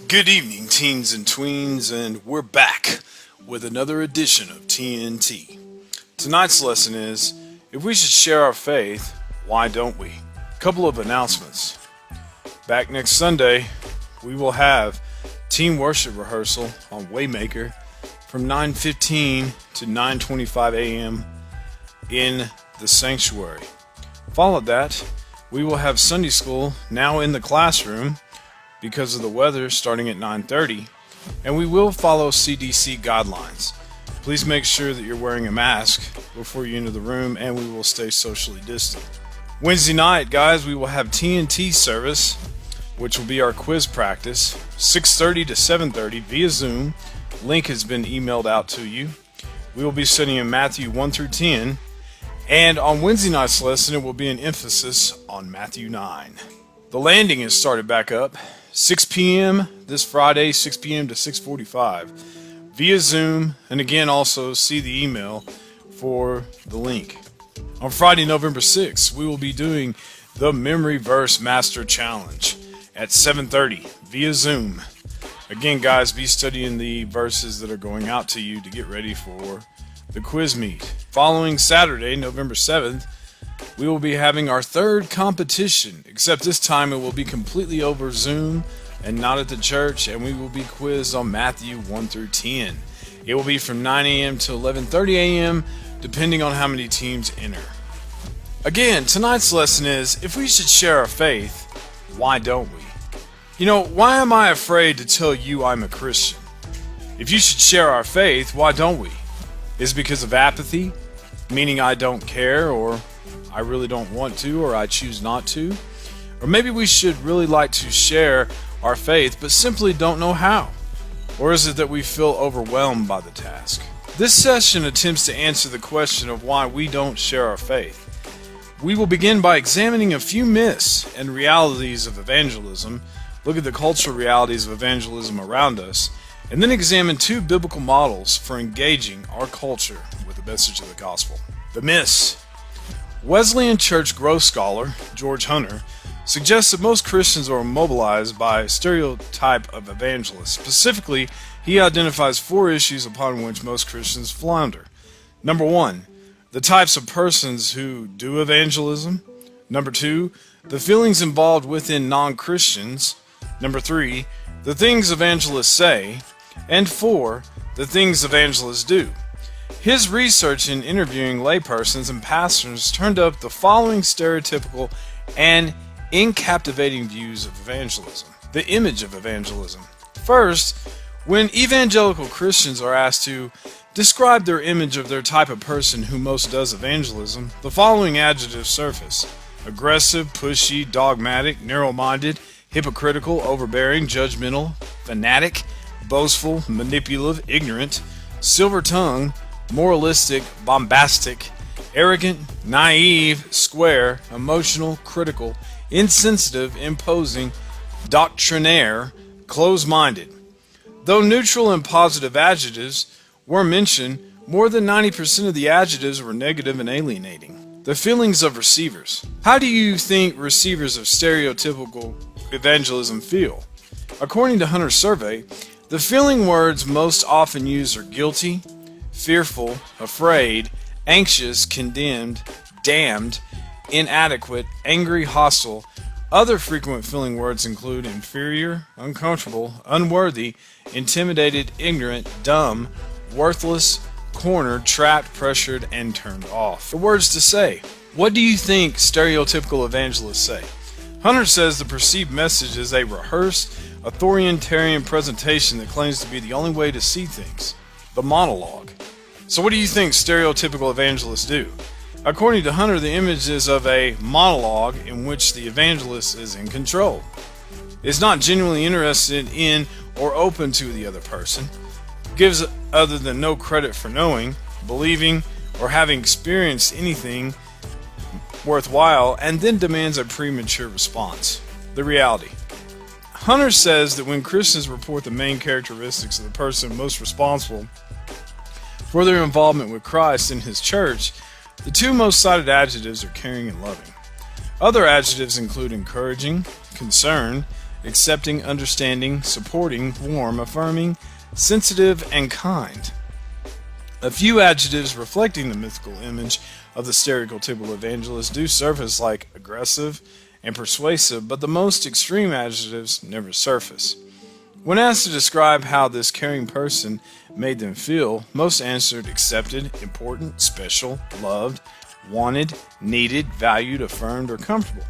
Good evening, teens and tweens, and we're back with another edition of TNT. Tonight's lesson is, if we should share our faith, why don't we? A couple of announcements. Back next Sunday, we will have team worship rehearsal on Waymaker from 9:15 to 9:25 a.m. in the sanctuary. Following that, we will have Sunday school now in the classroom because of the weather starting at 9:30, and we will follow CDC guidelines. Please make sure that you're wearing a mask before you enter the room, and we will stay socially distant. Wednesday night, guys, we will have TNT service, which will be our quiz practice, 6:30 to 7:30 via Zoom. Link has been emailed out to you. We will be studying Matthew 1 through 10, and on Wednesday night's lesson, it will be an emphasis on Matthew 9. The landing has started back up. 6 p.m. this Friday, 6 p.m. to 6:45 via Zoom, and again also see the email for the link. On Friday, November 6th, we will be doing the Memory Verse Master Challenge at 7:30 via Zoom. Again, guys, be studying the verses that are going out to you to get ready for the quiz meet. Following Saturday, November 7th, we will be having our third competition, except this time it will be completely over Zoom and not at the church, and we will be quizzed on Matthew 1 through 10. It will be from 9 a.m. to 11:30 a.m., depending on how many teams enter. Again, tonight's lesson is, if we should share our faith, why don't we? Why am I afraid to tell you I'm a Christian? If you should share our faith, why don't we? Is it because of apathy, meaning I don't care, or I really don't want to, or I choose not to? Or maybe we should really like to share our faith, but simply don't know how? Or is it that we feel overwhelmed by the task? This session attempts to answer the question of why we don't share our faith. We will begin by examining a few myths and realities of evangelism, look at the cultural realities of evangelism around us, and then examine two biblical models for engaging our culture with the message of the gospel. The myths. Wesleyan Church growth scholar George Hunter suggests that most Christians are immobilized by a stereotype of evangelists. Specifically, he identifies four issues upon which most Christians flounder. Number one, the types of persons who do evangelism. Number two, the feelings involved within non-Christians. Number three, the things evangelists say. And four, the things evangelists do. His research in interviewing laypersons and pastors turned up the following stereotypical and incaptivating views of evangelism. The image of evangelism. First, when evangelical Christians are asked to describe their image of their type of person who most does evangelism, the following adjectives surface: aggressive, pushy, dogmatic, narrow-minded, hypocritical, overbearing, judgmental, fanatic, boastful, manipulative, ignorant, silver-tongued, moralistic, bombastic, arrogant, naive, square, emotional, critical, insensitive, imposing, doctrinaire, close-minded. Though neutral and positive adjectives were mentioned, more than 90% of the adjectives were negative and alienating. The feelings of receivers. How do you think receivers of stereotypical evangelism feel? According to Hunter's survey, the feeling words most often used are guilty, fearful, afraid, anxious, condemned, damned, inadequate, angry, hostile. Other frequent feeling words include inferior, uncomfortable, unworthy, intimidated, ignorant, dumb, worthless, cornered, trapped, pressured, and turned off. The words to say. What do you think stereotypical evangelists say? Hunter says the perceived message is a rehearsed, authoritarian presentation that claims to be the only way to see things. The monologue. So what do you think stereotypical evangelists do? According to Hunter, the image is of a monologue in which the evangelist is in control, is not genuinely interested in or open to the other person, gives other than no credit for knowing, believing, or having experienced anything worthwhile, and then demands a premature response. The reality. Hunter says that when Christians report the main characteristics of the person most responsible for their involvement with Christ in his church, the two most cited adjectives are caring and loving. Other adjectives include encouraging, concerned, accepting, understanding, supporting, warm, affirming, sensitive, and kind. A few adjectives reflecting the mythical image of the stereotypical evangelist do surface like aggressive and persuasive, but the most extreme adjectives never surface. When asked to describe how this caring person made them feel, most answered accepted, important, special, loved, wanted, needed, valued, affirmed, or comfortable.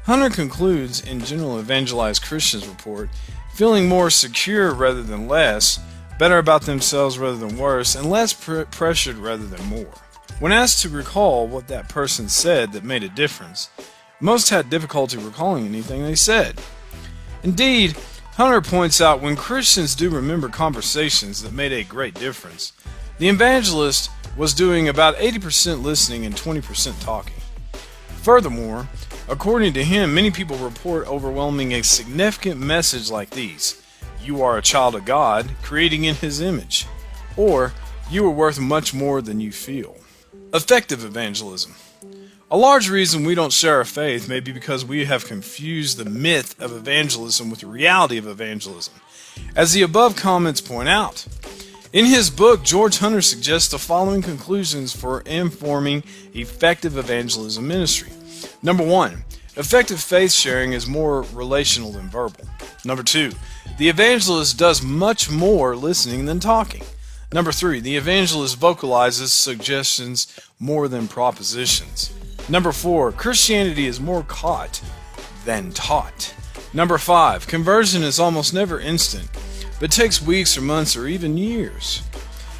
Hunter concludes in General Evangelized Christians report, feeling more secure rather than less, better about themselves rather than worse, and less pressured rather than more. When asked to recall what that person said that made a difference, most had difficulty recalling anything they said. Indeed, Hunter points out when Christians do remember conversations that made a great difference, the evangelist was doing about 80% listening and 20% talking. Furthermore, according to him, many people report overwhelming a significant message like these: "You are a child of God, creating in His image," or "You are worth much more than you feel." Effective evangelism. A large reason we don't share our faith may be because we have confused the myth of evangelism with the reality of evangelism, as the above comments point out. In his book, George Hunter suggests the following conclusions for informing effective evangelism ministry. Number 1, effective faith sharing is more relational than verbal. Number 2, the evangelist does much more listening than talking. Number 3, the evangelist vocalizes suggestions more than propositions. Number 4, Christianity is more caught than taught. Number 5, conversion is almost never instant, but takes weeks or months or even years.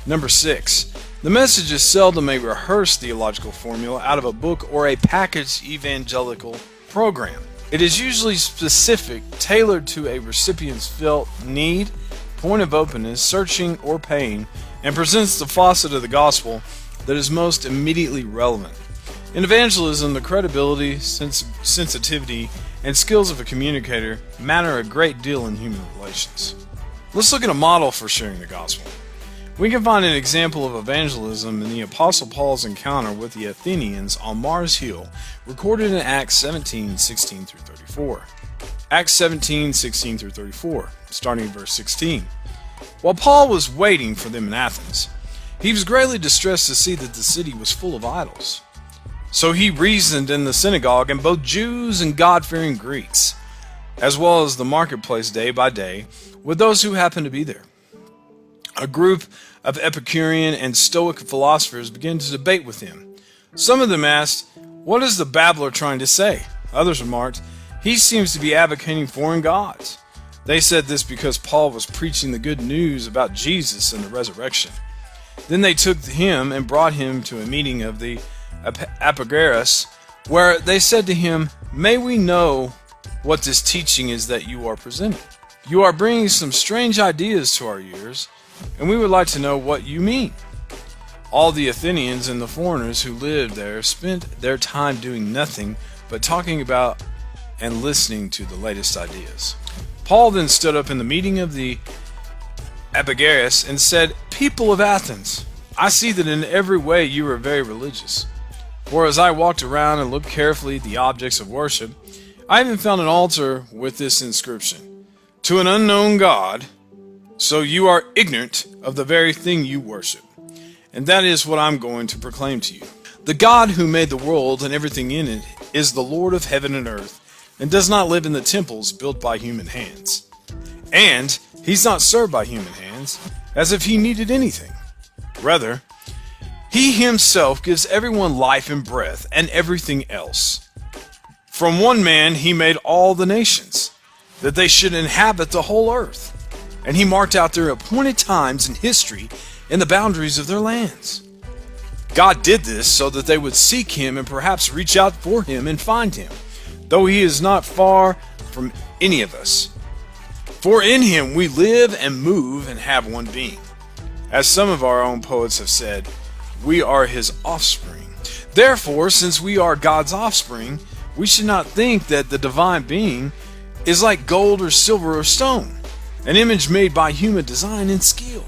Number 6, the message is seldom a rehearsed theological formula out of a book or a packaged evangelical program. It is usually specific, tailored to a recipient's felt need, point of openness, searching, or pain, and presents the facet of the gospel that is most immediately relevant. In evangelism, the credibility, sensitivity, and skills of a communicator matter a great deal in human relations. Let's look at a model for sharing the gospel. We can find an example of evangelism in the Apostle Paul's encounter with the Athenians on Mars Hill, recorded in Acts 17:16-34. Acts 17:16-34, starting in verse 16. While Paul was waiting for them in Athens, he was greatly distressed to see that the city was full of idols. So he reasoned in the synagogue, and both Jews and God-fearing Greeks, as well as the marketplace day by day, with those who happened to be there. A group of Epicurean and Stoic philosophers began to debate with him. Some of them asked, "What is the babbler trying to say?" Others remarked, "He seems to be advocating foreign gods." They said this because Paul was preaching the good news about Jesus and the resurrection. Then they took him and brought him to a meeting of the Apagoras, where they said to him, "May we know what this teaching is that you are presenting? You are bringing some strange ideas to our ears, and we would like to know what you mean." All the Athenians and the foreigners who lived there spent their time doing nothing but talking about and listening to the latest ideas. Paul then stood up in the meeting of the Apagoras and said, "People of Athens, I see that in every way you are very religious. For as I walked around and looked carefully at the objects of worship, I even found an altar with this inscription: 'To an unknown God,' so you are ignorant of the very thing you worship. And that is what I'm going to proclaim to you. The God who made the world and everything in it is the Lord of heaven and earth, and does not live in the temples built by human hands. And he's not served by human hands, as if he needed anything. Rather, he himself gives everyone life and breath and everything else. From one man he made all the nations, that they should inhabit the whole earth. And he marked out their appointed times in history and the boundaries of their lands. God did this so that they would seek him and perhaps reach out for him and find him, though he is not far from any of us. For in him we live and move and have one being. As some of our own poets have said, we are his offspring. Therefore, since we are God's offspring, we should not think that the divine being is like gold or silver or stone, an image made by human design and skill.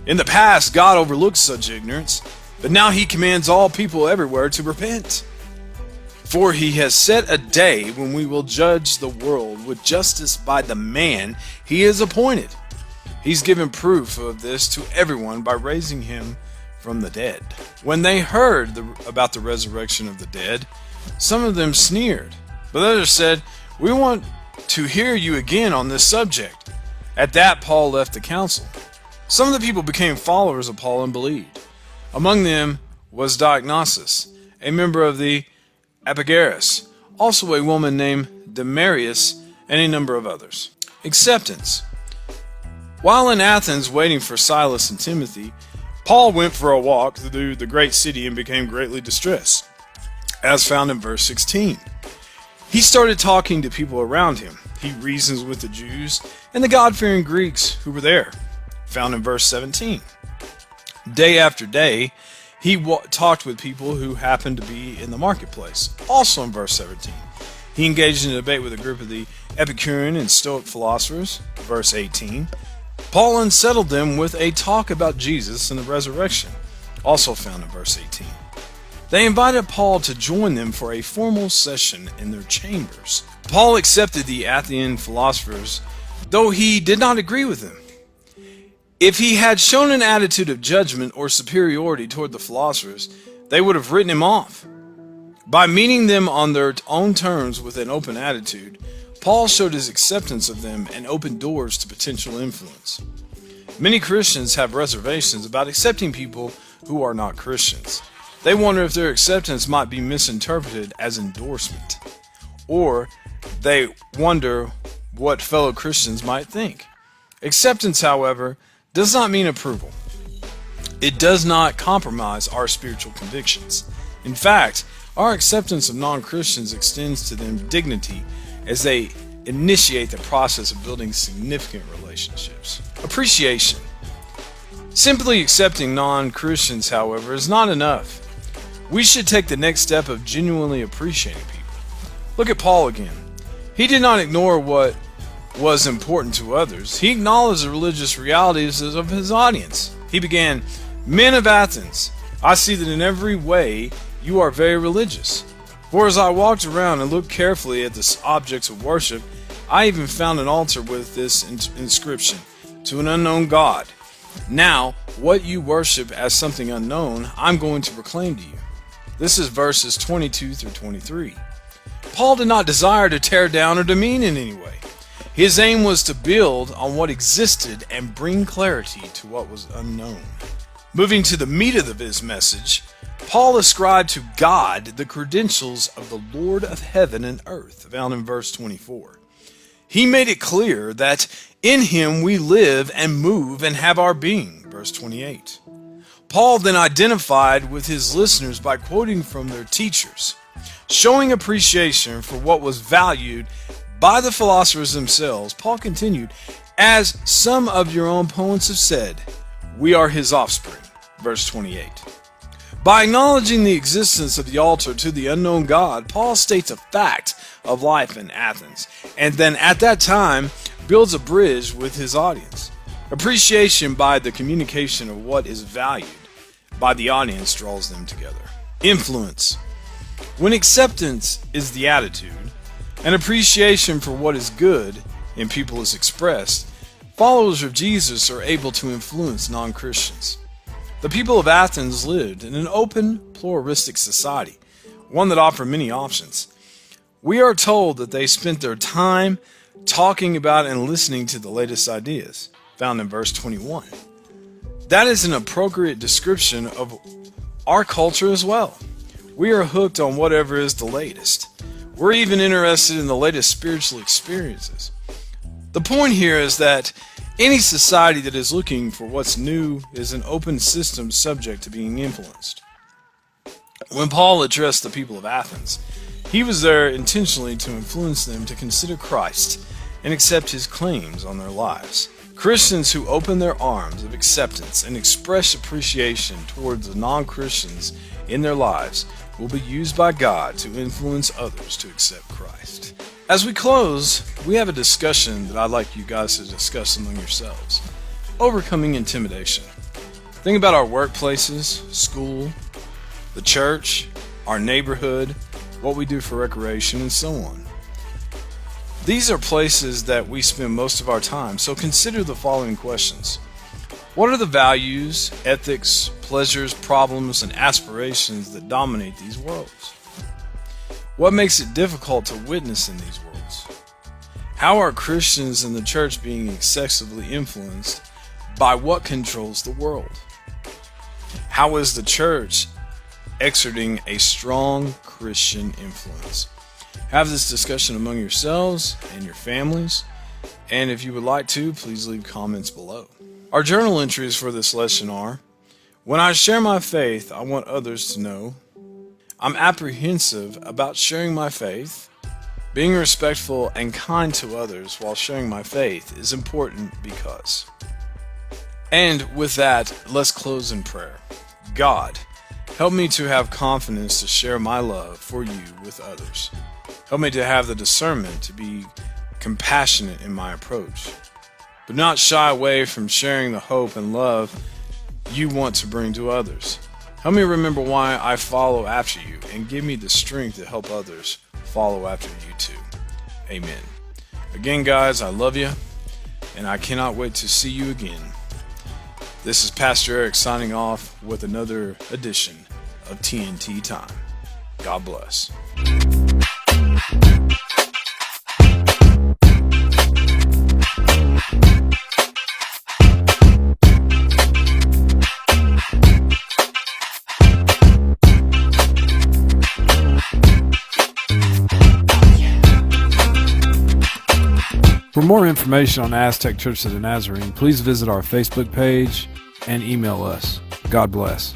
In the past, God overlooked such ignorance, but now he commands all people everywhere to repent. For he has set a day when we will judge the world with justice by the man he has appointed. He's given proof of this to everyone by raising him from the dead." When they heard about the resurrection of the dead, some of them sneered, but others said, "We want to hear you again on this subject." At that, Paul left the council. Some of the people became followers of Paul and believed. Among them was Dionysius, a member of the Apiagus, also a woman named Damaris, and a number of others. Acceptance. While in Athens waiting for Silas and Timothy, Paul went for a walk through the great city and became greatly distressed, as found in verse 16. He started talking to people around him. He reasons with the Jews and the God-fearing Greeks who were there, found in verse 17. Day after day, he talked with people who happened to be in the marketplace, also in verse 17. He engaged in a debate with a group of the Epicurean and Stoic philosophers, verse 18. Paul unsettled them with a talk about Jesus and the resurrection, also found in verse 18. They invited Paul to join them for a formal session in their chambers. Paul accepted the Athenian philosophers, though he did not agree with them. If he had shown an attitude of judgment or superiority toward the philosophers, they would have written him off. By meeting them on their own terms with an open attitude, Paul showed his acceptance of them and opened doors to potential influence. Many Christians have reservations about accepting people who are not Christians. They wonder if their acceptance might be misinterpreted as endorsement, or they wonder what fellow Christians might think. Acceptance, however, does not mean approval. It does not compromise our spiritual convictions. In fact, our acceptance of non-Christians extends to them dignity as they initiate the process of building significant relationships. Appreciation. Simply accepting non-Christians, however, is not enough. We should take the next step of genuinely appreciating people. Look at Paul again. He did not ignore what was important to others. He acknowledged the religious realities of his audience. He began, "Men of Athens, I see that in every way you are very religious. For as I walked around and looked carefully at the objects of worship, I even found an altar with this inscription, 'To an unknown God.' Now, what you worship as something unknown, I'm going to proclaim to you." This is verses 22 through 23. Paul did not desire to tear down or demean in any way. His aim was to build on what existed and bring clarity to what was unknown. Moving to the meat of his message, Paul ascribed to God the credentials of the Lord of heaven and earth, found in verse 24. He made it clear that in him we live and move and have our being, verse 28. Paul then identified with his listeners by quoting from their teachers, showing appreciation for what was valued by the philosophers themselves. Paul continued, "As some of your own poets have said, we are his offspring," verse 28. By acknowledging the existence of the altar to the unknown God, Paul states a fact of life in Athens, and then at that time builds a bridge with his audience. Appreciation by the communication of what is valued by the audience draws them together. Influence. When acceptance is the attitude, and appreciation for what is good in people is expressed, followers of Jesus are able to influence non-Christians. The people of Athens lived in an open, pluralistic society, one that offered many options. We are told that they spent their time talking about and listening to the latest ideas, found in verse 21. That is an appropriate description of our culture as well. We are hooked on whatever is the latest. We're even interested in the latest spiritual experiences. The point here is that any society that is looking for what's new is an open system subject to being influenced. When Paul addressed the people of Athens, he was there intentionally to influence them to consider Christ and accept his claims on their lives. Christians who open their arms of acceptance and express appreciation towards the non-Christians in their lives will be used by God to influence others to accept Christ. As we close, we have a discussion that I'd like you guys to discuss among yourselves. Overcoming intimidation. Think about our workplaces, school, the church, our neighborhood, what we do for recreation, and so on. These are places that we spend most of our time, so consider the following questions. What are the values, ethics, pleasures, problems, and aspirations that dominate these worlds? What makes it difficult to witness in these worlds? How are Christians in the church being excessively influenced by what controls the world? How is the church exerting a strong Christian influence? Have this discussion among yourselves and your families, and if you would like to, please leave comments below. Our journal entries for this lesson are: when I share my faith, I want others to know. I'm apprehensive about sharing my faith. Being respectful and kind to others while sharing my faith is important because. And with that, let's close in prayer. God, help me to have confidence to share my love for you with others. Help me to have the discernment to be compassionate in my approach, but not shy away from sharing the hope and love you want to bring to others. Help me remember why I follow after you, and give me the strength to help others follow after you too. Amen. Again, guys, I love you, and I cannot wait to see you again. This is Pastor Eric signing off with another edition of TNT Time. God bless. For more information on Aztec Church of the Nazarene, please visit our Facebook page and email us. God bless.